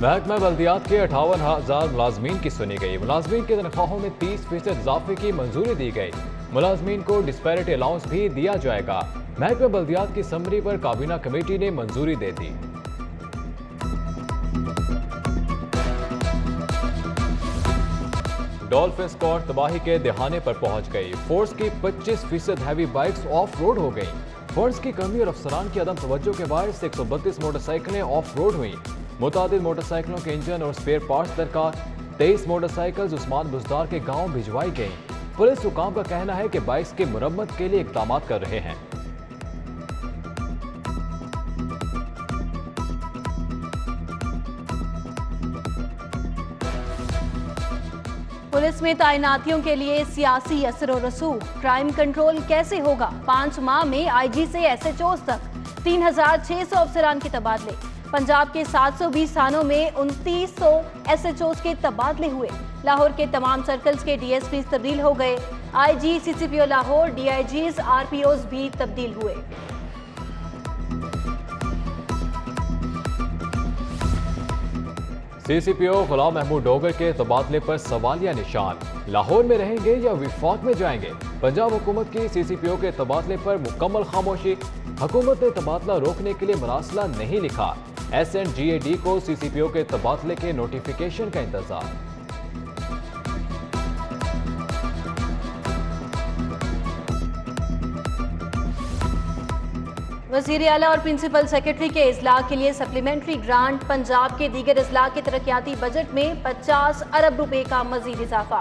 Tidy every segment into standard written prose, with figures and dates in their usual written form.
महकमा बल्दियात के 58,000 मुलाजमीन की सुनी गई। मुलाजमीन की तनख्वाहों में 30% इजाफे की मंजूरी दी गई। मुलाजमीन को डिस्पैरिटी अलाउंस भी दिया जाएगा। महकमा बल्दियात की समरी पर काबीना कमेटी ने मंजूरी दे दी। डॉल्फिन स्क्वाड तबाही के दहाने पर पहुंच गई। फोर्स की 25% हैवी बाइक्स ऑफ रोड हो गई। फंड्स की कमी और अफसरान की अदम तवज्जो के बायस 132 मोटरसाइकिलें ऑफ रोड हुई। मुतादिद मोटरसाइकिलों के इंजन और स्पेयर पार्ट्स दरकार। 23 मोटरसाइकिल उस्मान बुजदार के गांव भिजवाई गई। पुलिस हुकाम का कहना है कि बाइक्स की मुरम्मत के लिए इकदाम कर रहे हैं। पुलिस में तैनातियों के लिए सियासी असर और रसूख, क्राइम कंट्रोल कैसे होगा? 5 माह में आईजी से एसएचओ तक 3,600 अफसरान के तबादले। पंजाब के 720 थानों में 2900 एसएचओ के तबादले हुए। लाहौर के तमाम सर्कल्स के डीएसपी तब्दील हो गए। आईजी, सीसीपीओ लाहौर, डीआईजीज, आरपीओज भी तब्दील हुए। सीसीपीओ गुलाम महमूद डोगर के तबादले पर सवालिया निशान। लाहौर में रहेंगे या विफाक में जाएंगे? पंजाब हुकूमत की सीसीपीओ के तबादले पर मुकम्मल खामोशी। हुकूमत ने तबादला रोकने के लिए मरासला नहीं लिखा। SNGAD को सीसीपीओ के तबादले के नोटिफिकेशन का इंतजार। वज़ीर आला और प्रिंसिपल सेक्रेटरी के इजलाह के लिए सप्लीमेंट्री ग्रांट। पंजाब के दीगर इजलाह के तरक्याती बजट में 50 अरब रुपए का मजीद इजाफा।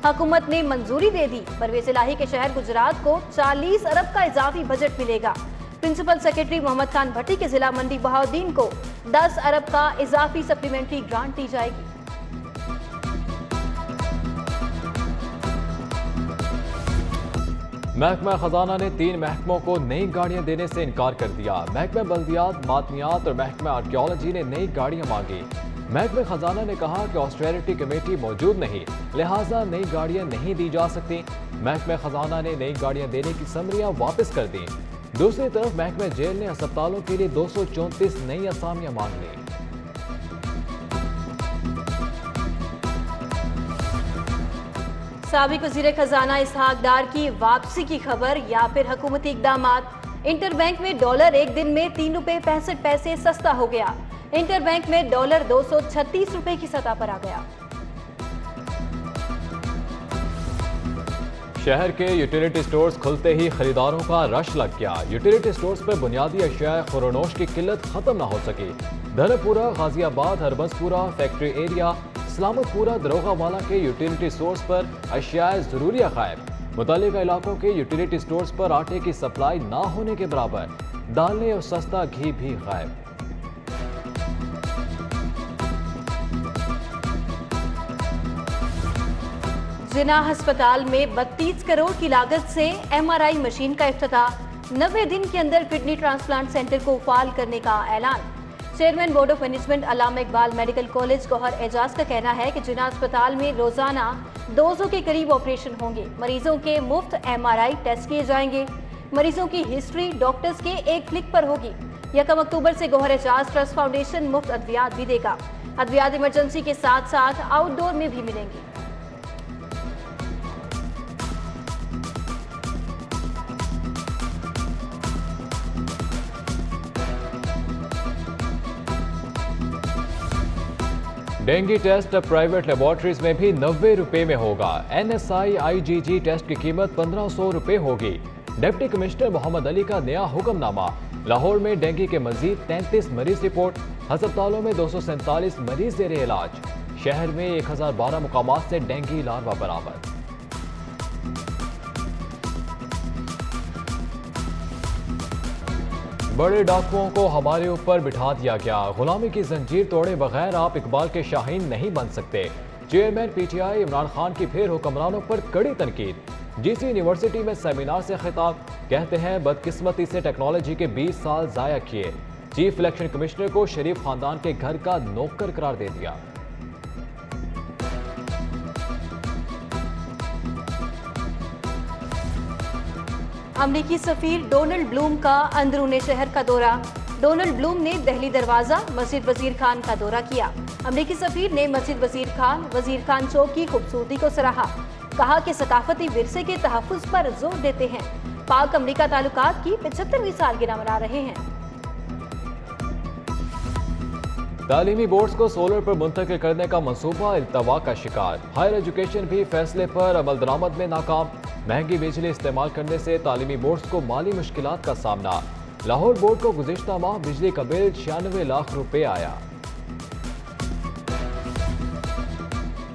हुकूमत ने मंजूरी दे दी। परवेज इलाही के शहर गुजरात को 40 अरब का इजाफी बजट मिलेगा। प्रिंसिपल सेक्रेटरी मोहम्मद खान भट्टी के जिला मंडी बहाउद्दीन को 10 अरब का इजाफी सप्लीमेंट्री ग्रांट दी जाएगी। महकमा खजाना ने 3 महकमों को नई गाड़ियां देने से इनकार कर दिया। महकमा बल्दियात, मादनियात और महकमा आर्कियोलॉजी ने नई गाड़ियां मांगी। महकमा खजाना ने कहा कि ऑस्टेरिटी कमेटी मौजूद नहीं, लिहाजा नई गाड़ियां नहीं दी जा सकती। महकमा खजाना ने नई गाड़ियां देने की समरियां वापस कर दी। दूसरी तरफ महकमा जेल ने अस्पतालों के लिए 234 नई असामियां मांग ली। साबिक वज़ीर खजाना इसहाक डार की वापसी की खबर या फिर हुकूमती इक़दामात। इंटरबैंक में डॉलर एक दिन में 3 रुपए 65 पैसे सस्ता हो गया। इंटरबैंक में डॉलर 236 रुपए की सतह पर आ गया। शहर के यूटिलिटी स्टोर्स खुलते ही खरीदारों का रश लग गया। यूटिलिटी स्टोर्स पर बुनियादी अशिया खुरोनोश की किल्लत खत्म न हो सकी। धर्मपुरा, गाजियाबाद, हरबंसपुरा, फैक्ट्री एरिया, सलामतपुरा, दरोगावाला के यूटिलिटी स्टोर्स पर अशिया जरूरिया गायब। मुतल्लिका इलाकों के यूटिलिटी स्टोर्स पर आटे की सप्लाई ना होने के बराबर। दालें और सस्ता घी भी गायब। जिना अस्पताल में 32 करोड़ की लागत से MRI मशीन का इफ्तिताह। 90 दिन के अंदर किडनी ट्रांसप्लांट सेंटर को फाल करने का ऐलान। Chairman board of management Allama Iqbal medical college Gauhar Ejaz का कहना है कि जिना अस्पताल में रोजाना 200 के करीब ऑपरेशन होंगे। मरीजों के मुफ्त MRI टेस्ट किए जाएंगे। मरीजों की हिस्ट्री डॉक्टर्स के एक क्लिक पर होगी। 1 अक्टूबर से गौहर एजाज ट्रस्ट फाउंडेशन मुफ्त अद्वियात भी देगा। अद्वियात इमरजेंसी के साथ साथ आउटडोर में भी मिलेंगी। डेंगू टेस्ट अब प्राइवेट लेबोरेटरीज में भी 90 रुपए में होगा। NSI IgG टेस्ट की कीमत 1500 रुपए होगी। डिप्टी कमिश्नर मोहम्मद अली का नया हुक्मनामा। लाहौर में डेंगू के मजीद 33 मरीज रिपोर्ट। अस्पतालों में 247 मरीज दे रहे इलाज। शहर में 1012 मुकामात से डेंगू लार्वा बरामद। बड़े डाकुओं को हमारे ऊपर बिठा दिया गया। गुलामी की जंजीर तोड़े बगैर आप इकबाल के शाहीन नहीं बन सकते। चेयरमैन PTI इमरान खान की फिर हुक्मरानों पर कड़ी तनकीद। GC यूनिवर्सिटी में सेमिनार से खिताब। कहते हैं बदकिस्मती से टेक्नोलॉजी के 20 साल जाया किए। चीफ इलेक्शन कमिश्नर को शरीफ खानदान के घर का नौकर करार दे दिया। अमरीकी सफीर डोनाल्ड ब्लूम का अंदरूनी शहर का दौरा। डोनाल्ड ब्लूम ने दहली दरवाजा मस्जिद वजीर खान का दौरा किया। अमरीकी सफीर ने मस्जिद वजीर खान चौक की खूबसूरती को सराहा। कहा कि सकाफती विरसे के तहफ्फुज़ पर जोर देते हैं। पाक अमरीका ताल्लुकात की 75वीं सालगिरह मना रहे हैं। तालीमी बोर्ड्स को सोलर पर मुंतकिल करने का मंसूबा इल्तवा का शिकार। हायर एजुकेशन भी फैसले पर अमल दरामद में नाकाम। महंगी बिजली इस्तेमाल करने से तालीमी बोर्ड्स को माली मुश्किलात का सामना। लाहौर बोर्ड को गुज़िश्ता माह बिजली का बिल 96 लाख रुपए आया।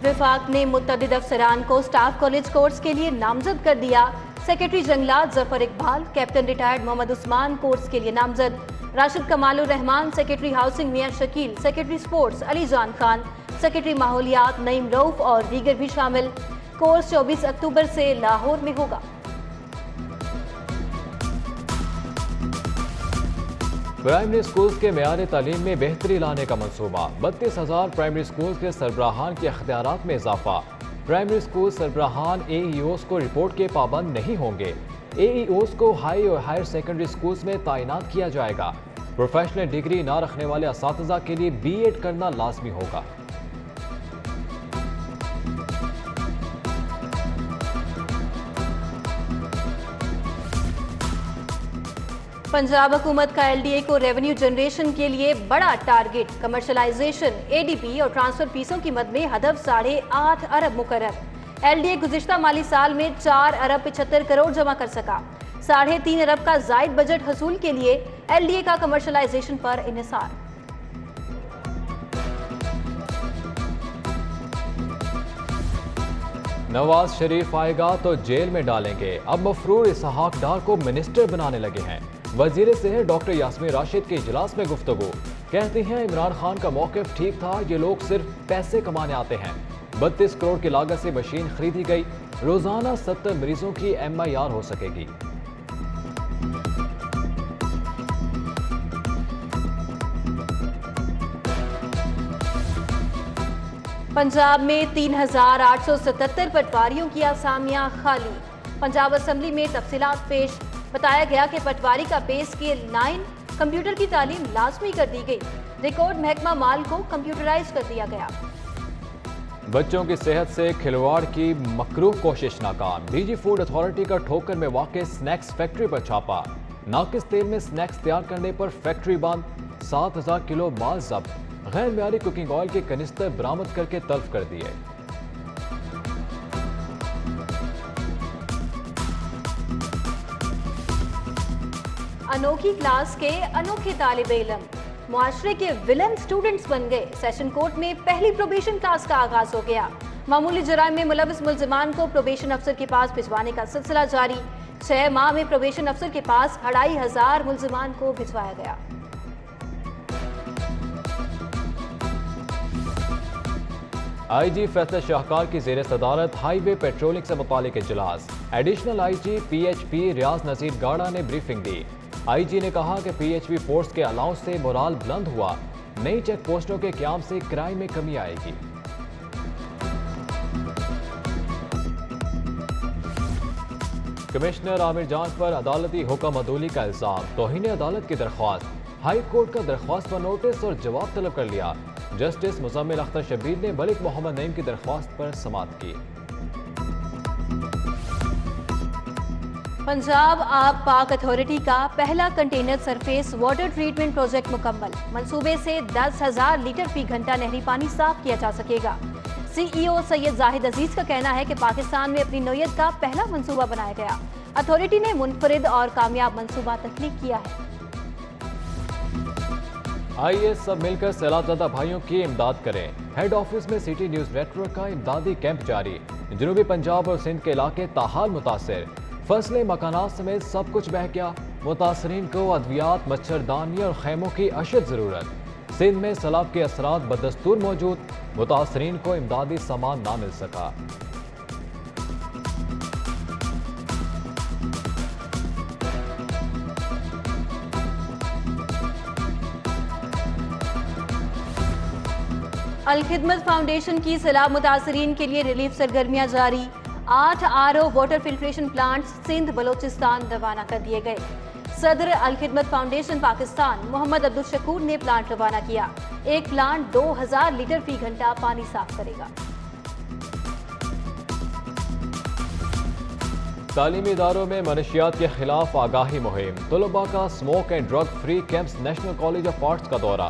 विफाक ने मुतअद्दिद अफसरान को स्टाफ कॉलेज कोर्स के लिए नामजद कर दिया। सेक्रेटरी जंगलात Zafar Iqbal, captain retired Mohammad Usman course के लिए नामजद। Rashid Kamalur Rehman, secretary housing Mian Shakeel, secretary sports Ali Jan Khan, secretary माहौलियात नईम रऊफ और दीगर भी शामिल। कोर्स 24 अक्टूबर से लाहौर में होगा। प्राइमरी स्कूल्स के मेयार तालीम में बेहतरी लाने का मंसूबा। 32,000 प्राइमरी स्कूल्स के सरबराहान के अख्तियारात में इजाफा। प्राइमरी स्कूल सरबराहान AEOs को रिपोर्ट के पाबंद नहीं होंगे। AEOs को हाई और हायर सेकेंडरी स्कूल्स में तैनात किया जाएगा। प्रोफेशनल डिग्री ना रखने वाले असातिज़ा के लिए B.Ed करना लाजमी होगा। पंजाब हुकूमत का LDA को रेवेन्यू जनरेशन के लिए बड़ा टारगेट। कमर्शलाइजेशन, ADP और ट्रांसफर फीसों की मद में हदफ 8.5 अरब मुकर्रर। LDA गुज़िश्ता माली साल में 4 अरब 75 करोड़ जमा कर सका। 3.5 अरब का जायद बजट हसूल के लिए LDA का कमर्शलाइजेशन पर इन्हिसार। नवाज शरीफ आएगा तो जेल में डालेंगे। अब मफरूर इसहाक डार को मिनिस्टर बनाने लगे हैं। वजीर सेहत डॉक्टर यास्मीन राशिद के इजलास में गुफ्तगू। कहती हैं इमरान खान का मौक़िफ़ ठीक था, ये लोग सिर्फ पैसे कमाने आते हैं। 32 करोड़ की लागत से मशीन खरीदी गई। रोजाना 70 मरीजों की MIR हो सकेगी। पंजाब में 3,877 पटवारियों की असामियां खाली। पंजाब असम्बली में तफसीलात पेश। बताया गया कि पटवारी का पे स्केल 9, कंप्यूटर की तालीम लाजमी कर दी गई। रिकॉर्ड महकमा माल को कंप्यूटराइज कर दिया गया। बच्चों की सेहत से खिलवाड़ की मकरूह कोशिश नाकाम। DG फूड अथॉरिटी का ठोकर में वाक़ स्नैक्स फैक्ट्री पर छापा। नाकिस तेल में स्नैक्स तैयार करने पर फैक्ट्री बंद। 7,000 किलो माल जब्त। गैर मियारी कुकिंग ऑयल के कनिस्तर बरामद करके तल्फ कर दिए। अनोखी क्लास के अनोखे तालिब इल्म मुआशरे के विलन स्टूडेंट्स बन गए। सेशन कोर्ट में पहली प्रोबेशन क्लास का आगाज हो गया। मामूली जराइम में मुलविस मुल्जिमान को प्रोबेशन अफसर के पास भिजवाने का सिलसिला जारी। 6 माह में प्रोबेशन अफसर के पास 2,500 मुल्जिमान को भिजवाया गया। IG फैसल शाहकार की ज़ेर सदारत हाईवे पेट्रोलिंग से मुतालिक इजलास। एडिशनल IG PHP रियाज नज़ीर गाड़ा ने ब्रीफिंग दी। IG ने कहा कि PHP फोर्स के अलाउंस से मोराल बुलंद हुआ। नई चेक पोस्टों के क्याम से क्राइम में कमी आएगी। कमिश्नर आमिर जान पर अदालती हुक्म अदूली का इल्जाम। तौहीन अदालत की दरख्वास्त। हाई कोर्ट का दरख्वास्त पर नोटिस और जवाब तलब कर लिया। जस्टिस मुजम्मिल अख्तर शब्बीर ने मलिक मोहम्मद नईम की दरख्वास्त पर समाअत की। पंजाब आब पाक अथॉरिटी का पहला container surface water treatment project मुकम्मल। मंसूबे से 10,000 लीटर फी घंटा नहरी पानी साफ किया जा सकेगा। CEO सैयद जाहिद अजीज का कहना है कि पाकिस्तान में अपनी नौयत का पहला मंसूबा बनाया गया। अथॉरिटी ने मुनफरिद और कामयाब मंसूबा तख्लीक किया है। आइए सब मिलकर सैलाबज़दा भाइयों की इमदाद करें। हेड ऑफिस में सिटी न्यूज नेटवर्क का इमदादी कैंप जारी। जनूबी पंजाब और सिंध के इलाके ताहाल मुतासर। फसलें, मकानात समेत सब कुछ बह गया। मुतासरीन को अद्वियात, मच्छरदानी और खैमों की अशद ज़रूरत। सिंध में सैलाब के असरात बदस्तूर मौजूद। मुतासरीन को इमदादी सामान ना मिल सका। अल-खिदमत फाउंडेशन की सैलाब मुतासरीन के लिए रिलीफ सरगर्मियां जारी। 8 RO water filtration plants Sindh Balochistan रवाना कर दिए गए। सदर अल खिदमत फाउंडेशन पाकिस्तान मोहम्मद अब्दुल शकूर ने प्लांट रवाना किया। एक प्लांट 2000 लीटर फी घंटा पानी साफ करेगा। तालीमी इदारों में मनशियात के खिलाफ आगाही मुहिम। तलबा का smoke and drug free camps national college of arts का दौरा।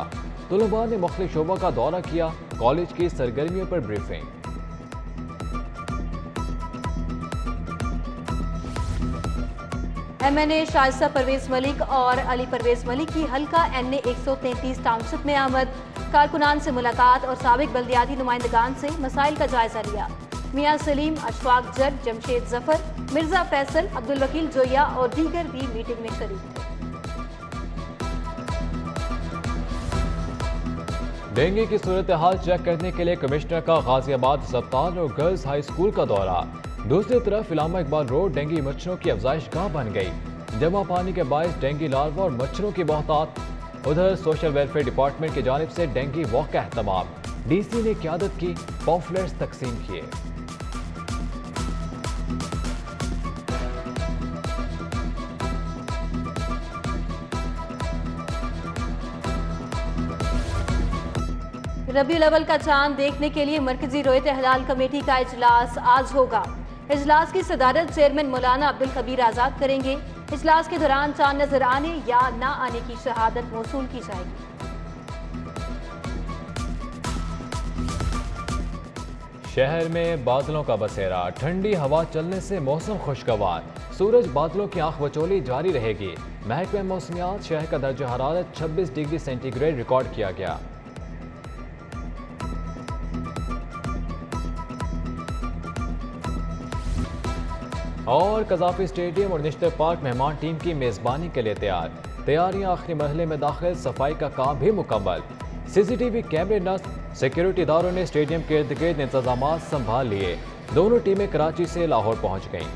तलबा ने मुख्तलिफ शोबों का दौरा किया। कॉलेज की सरगर्मियों पर ब्रीफिंग। MNA शाइस्ता परवेज मलिक और अली परवेज मलिक की हल्का NA 133 टाउनशिप में आमद। कारकुनान से मुलाकात और साबिक बल्दियाती नुमाइंदगान से मसाइल का जायजा लिया। मियां सलीम, अशफाक जट, जमशेद जफर, मिर्जा फैसल, अब्दुल वकील जोया और दीगर भी मीटिंग में शरीक थे। डेंगू की सूरत हाल चेक करने के लिए कमिश्नर का गाजियाबाद अस्पताल और गर्ल्स हाई स्कूल का दौरा। दूसरी तरफ इलामा इकबाल रोड डेंगू मच्छरों की अफजाइश गाह बन गई। जमा पानी के बायस डेंगू लार्वा और मच्छरों की बहुतात। उधर सोशल वेलफेयर डिपार्टमेंट की जानिब से डेंगू वॉक का एहतमाम। DC ने क़यादत की, पॉम्फलेट्स तकसीम किए। रबीउल अव्वल का चांद देखने के लिए मरकजी रोयत अहलाल कमेटी का इजलास आज होगा। इजलास की सदारत चेयरमैन मौलाना अब्दुल खबीर आजाद करेंगे। इजलास के दौरान चांद नजर आने या ना आने की शहादत मौसूल की जाएगी। शहर में बादलों का बसेरा। ठंडी हवा चलने से मौसम खुशगवार। सूरज बादलों की आंख बचोली जारी रहेगी। महकमा मौसमियात शहर का दर्जा हरारत 26 डिग्री सेंटीग्रेड रिकॉर्ड किया गया। और कजाफी स्टेडियम और निश्तर पार्क मेहमान टीम की मेजबानी के लिए तैयारियां आखिरी मरहले में दाखिल। सफाई का काम भी मुकम्मल। CCTV कैमरे नस्ब। सिक्योरिटी इदारों ने स्टेडियम के इर्द गिर्द इंतजाम संभाल लिए। दोनों टीमें कराची से लाहौर पहुंच गईं।